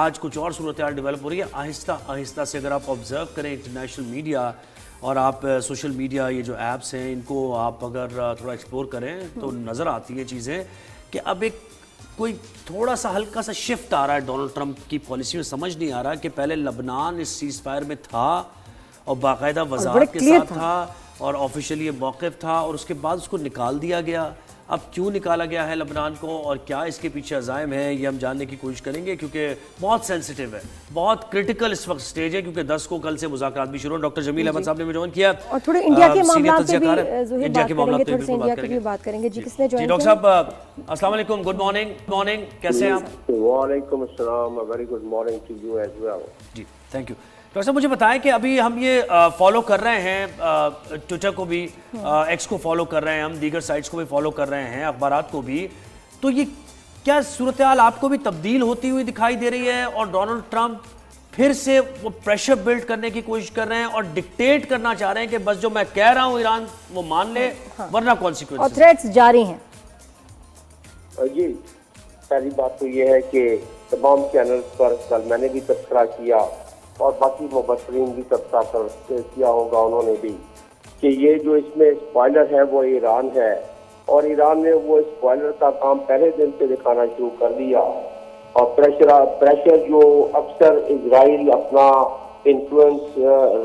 آج کچھ اور صورتحال ڈیولپ ہو رہی ہے آہستہ آہستہ سے. اگر آپ آبزرو کریں انٹرنیشنل میڈیا اور آپ سوشل میڈیا یہ جو ایپس ہیں ان کو آپ اگر تھوڑا ایکسپلور کریں تو نظر آتی ہیں چیزیں کہ اب ایک کوئی تھوڑا سا ہلکا سا شفٹ آ رہا ہے ڈونلڈ ٹرمپ کی پالیسی میں. سمجھ نہیں آ رہا کہ پہلے لبنان اس سیز فائر میں تھا اور باقاعدہ وضاحت کے ساتھ تھا اور آفیشیلی یہ موقف تھا اور اس کے بعد اس کو نکال دیا گیا. اب کیوں نکالا گیا ہے لبنان کو اور کیا اس کے پیچھے عزائم ہیں یہ ہم جاننے کی کوشش کریں گے کیونکہ بہت سینسیٹیو ہے, بہت کرٹیکل اس وقت سٹیج ہے کیونکہ 10 کو کل سے مذاکرات بھی شروع ہیں. ڈاکٹر جمیل احمد صاحب نے مجھے جوائن کیا اور تھوڑے انڈیا کے معاملات پہ بھی بات کریں گے. جی کس نے جوائن کیا؟ ڈاکٹر صاحب السلام علیکم, گڈ مارننگ, کیسے ہیں آپ؟ وعلیکم السلام, very good morning to you as well. جی تھینک یو. ڈاکٹر صاحب مجھے بتائیں کہ ابھی ہم یہ فالو کر رہے ہیں ٹویٹر کو بھی, ایکس کو فالو کر رہے ہیں, ہم دیگر سائٹس کو بھی فالو کر رہے ہیں, اخبارات کو بھی, تو یہ کیا صورتحال آپ کو بھی تبدیل ہوتی ہوئی دکھائی دے رہی ہے اور ڈونلڈ ٹرمپ پھر سے وہ پریشر بلڈ کرنے کی کوشش کر رہے ہیں اور ڈکٹیٹ کرنا چاہ رہے ہیں کہ بس جو میں کہہ رہا ہوں ایران وہ مان لے ورنہ کانسیکوینس اور تھریٹس جاری ہیں؟ جی پہلی بات تو یہ ہے کہ تمام چینلز پر کل میں نے بھی تبصرہ کیا اور باقی مبصرین بھی تبصرہ کیا ہوگا انہوں نے بھی, کہ یہ جو اس میں اسپوائلر ہے وہ ایران ہے اور ایران نے وہ اسپوائلر کا کام پہلے دن سے دکھانا شروع کر دیا. اور پریشر جو اکثر اسرائیل اپنا انفلوئنس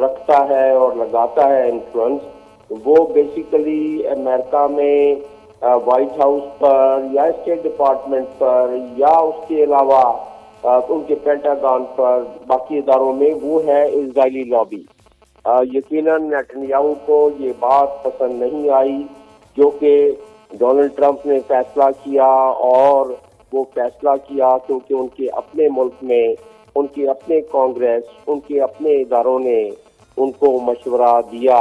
رکھتا ہے اور لگاتا ہے انفلوئنس, وہ بیسیکلی امریکہ میں وائٹ ہاؤس پر یا اسٹیٹ ڈپارٹمنٹ پر یا اس کے علاوہ ان کے پینٹاگان پر باقی اداروں میں وہ ہے اسرائیلی لابی. یقیناً نیتنیاہو کو یہ بات پسند نہیں آئی جو کہ ڈونلڈ ٹرمپ نے فیصلہ کیا, اور وہ فیصلہ کیا کیونکہ ان کے اپنے ملک میں ان کے اپنے کانگریس, ان کے اپنے اداروں نے ان کو مشورہ دیا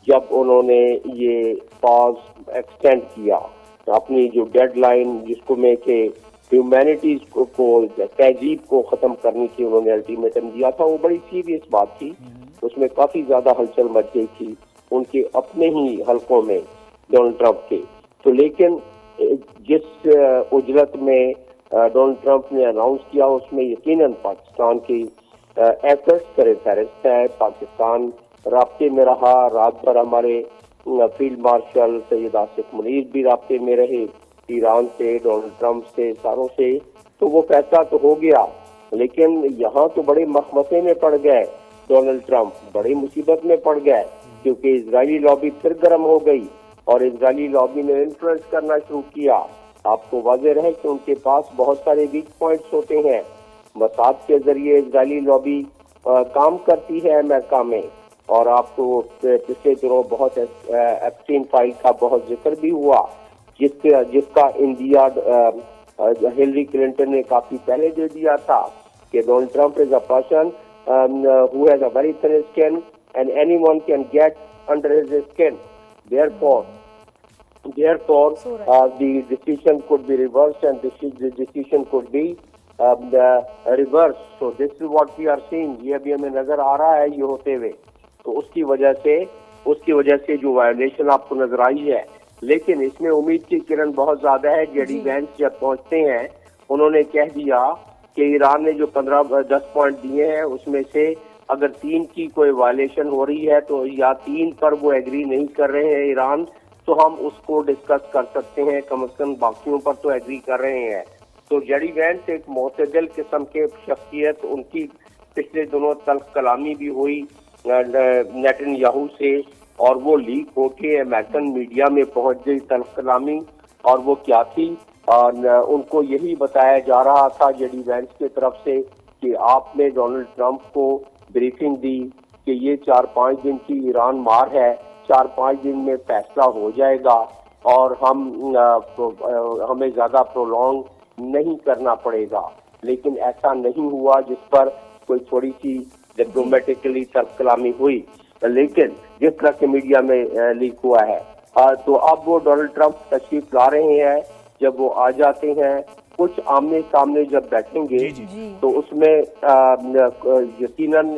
جب انہوں نے یہ پاز ایکسٹینڈ کیا. اپنی جو ڈیڈ لائن جس کو میں کہ ہیومینٹیز کو تہذیب کو ختم کرنے کی انہوں نے الٹیمیٹم دیا تھا, وہ بڑی سیریس بات تھی, اس میں کافی زیادہ ہلچل مچ گئی تھی ان کے اپنے ہی حلقوں میں ڈونلڈ ٹرمپ کے. تو لیکن جس اجرت میں ڈونلڈ ٹرمپ نے اناؤنس کیا اس میں یقیناً پاکستان کی ایفرٹس کرے فہرست ہے. پاکستان رابطے میں رہا, رات بھر ہمارے فیلڈ مارشل سید آصف منیر بھی رابطے میں رہے ایران سے, ڈونلڈ ٹرمپ سے, ساروں سے. تو وہ فیصلہ تو ہو گیا لیکن یہاں تو بڑے مخمسے میں پڑ گئے ڈونلڈ ٹرمپ, بڑی مصیبت میں پڑ گئے کیونکہ اسرائیلی لابی پھر گرم ہو گئی اور اسرائیلی لابی نے انفلوئنس کرنا شروع کیا. آپ کو واضح رہے کہ ان کے پاس بہت سارے ویک پوائنٹس ہوتے ہیں. مساد کے ذریعے اسرائیلی لابی کام کرتی ہے امریکہ میں, اور آپ کو پچھلے دنوں بہت ایپسٹین فائل کا بہت ذکر بھی ہوا جس کا انڈیا ہلری کلنٹن نے کافی پہلے دے دیا تھا کہ Donald Trump is a person who has a very thin skin and anyone can get under his skin. Therefore, the decision could be reversed and the decision could be reversed. So this is what we are seeing. یہ ابھی ہمیں نظر آ رہا ہے یہ ہوتے ہوئے. تو اس کی وجہ سے جو وائلیشن آپ کو نظر آئی ہے, لیکن اس میں امید کی کرن بہت زیادہ ہے. جے ڈی وینس جب پہنچتے ہیں انہوں نے کہہ دیا کہ ایران نے جو 10 پوائنٹ دیے ہیں اس میں سے اگر 3 کی کوئی وائلیشن ہو رہی ہے تو یا 3 پر وہ ایگری نہیں کر رہے ہیں ایران تو ہم اس کو ڈسکس کر سکتے ہیں, کم از کم باقیوں پر تو ایگری کر رہے ہیں. تو جے ڈی وینس ایک معتدل قسم کے شخصیت, ان کی پچھلے دنوں تلخ کلامی بھی ہوئی نیتنیاہو سے اور وہ لیک ہو کے امریکن میڈیا میں پہنچ گئی تلخ کلامی, اور وہ کیا تھی, اور ان کو یہی بتایا جا رہا تھا جے ڈی وینس کی طرف سے کہ آپ نے ڈونلڈ ٹرمپ کو بریفنگ دی کہ یہ 4-5 دن کی ایران مار ہے, 4-5 دن میں فیصلہ ہو جائے گا اور ہمیں زیادہ پرولونگ نہیں کرنا پڑے گا. لیکن ایسا نہیں ہوا جس پر کوئی تھوڑی سی ڈپلومیٹکلی تلخ کلامی ہوئی, لیکن جس طرح کے میڈیا میں لیک ہوا ہے. تو اب وہ ڈونلڈ ٹرمپ تشریف لا رہے ہیں, جب وہ آ جاتے ہیں کچھ آمنے سامنے جب بیٹھیں گے تو اس میں یقیناً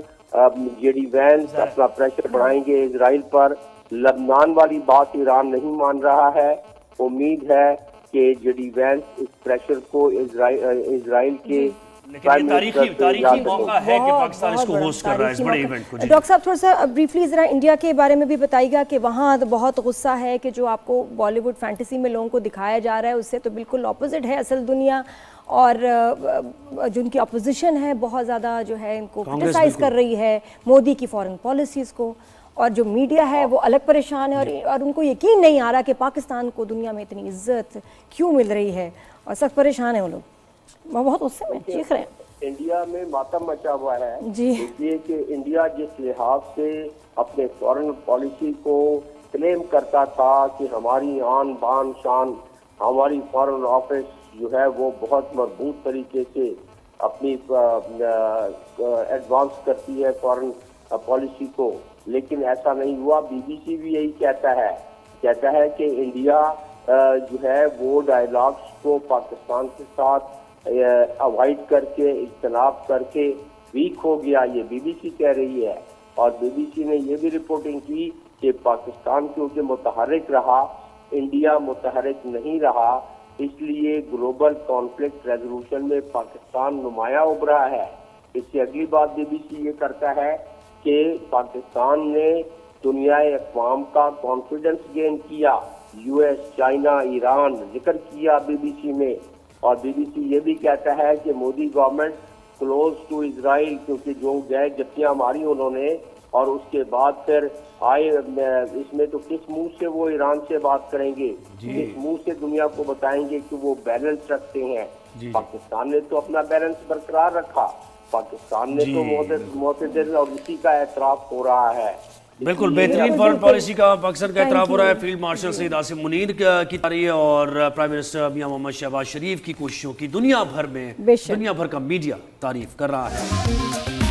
جے ڈی وینس اپنا پریشر بڑھائیں گے اسرائیل پر. لبنان والی بات ایران نہیں مان رہا ہے. امید ہے کہ جے ڈی وینس اس پریشر کو اسرائیل کے لیکن یہ تاریخی موقع ہے کہ پاکستان اس کو ہوسٹ کر رہا ہے اس بڑے ایونٹ کو. ڈاکٹر صاحب تھوڑا سا بریفلی ذرا انڈیا کے بارے میں بھی بتائیے گا کہ وہاں بہت غصہ ہے کہ جو آپ کو بالی ووڈ فینٹیسی میں لوگوں کو دکھایا جا رہا ہے اس سے تو بالکل اپوزٹ ہے اصل دنیا, اور جو ان کی اپوزیشن ہے بہت زیادہ جو ہے ان کو کرٹیسائز کر رہی ہے مودی کی فارن پالیسیز کو, اور جو میڈیا ہے وہ الگ پریشان ہے, اور ان کو یقین نہیں آ رہا کہ پاکستان کو دنیا میں اتنی عزت کیوں مل رہی ہے, اور سخت پریشان ہیں وہ لوگ, وہ بہت غصے میں چیخ رہے ہیں. انڈیا میں ماتم مچا ہوا ہے جی یہ کہ انڈیا جس لحاظ سے اپنے فارن پالیسی کو کلیم کرتا تھا کہ ہماری آن بان شان, ہماری فارن آفس جو ہے وہ بہت مضبوط طریقے سے اپنی ایڈوانس کرتی ہے فارن پالیسی کو, لیکن ایسا نہیں ہوا. بی بی سی بھی یہی کہتا ہے کہ انڈیا جو ہے وہ ڈائیلاگس کو پاکستان کے ساتھ اوائڈ کر کے اجتناب کر کے ویک ہو گیا, یہ بی بی سی کہہ رہی ہے. اور بی بی سی نے یہ بھی رپورٹنگ کی کہ پاکستان کیونکہ متحرک رہا, انڈیا متحرک نہیں رہا, اس لیے گلوبل کانفلکٹ ریزولوشن میں پاکستان نمایاں ابھرا ہے. اس سے اگلی بات بی بی سی یہ کرتا ہے کہ پاکستان نے دنیا اقوام کا کانفیڈنس گین کیا, یو ایس, چائنا, ایران ذکر کیا بی بی سی میں. اور بی بی سی یہ بھی کہتا ہے کہ Modi government close to Israel, کیونکہ جو گئے جتیاں ماری انہوں نے, اور اس کے بعد پھر آئے اس میں تو کس منہ سے وہ ایران سے بات کریں گے, کس منہ سے دنیا کو بتائیں گے کہ وہ بیلنس رکھتے ہیں. پاکستان نے تو اپنا بیلنس برقرار رکھا, پاکستان نے تو معتدل, اور اسی کا اعتراف ہو رہا ہے. بالکل بہترین فارن پالیسی کا پاکستان کا اعتراف ہو رہا ہے. فیلڈ مارشل سید عاصم منیر کی تاریخ اور پرائم منسٹر میاں محمد شہباز شریف کی کوششوں کی دنیا بھر کا میڈیا تعریف کر رہا ہے.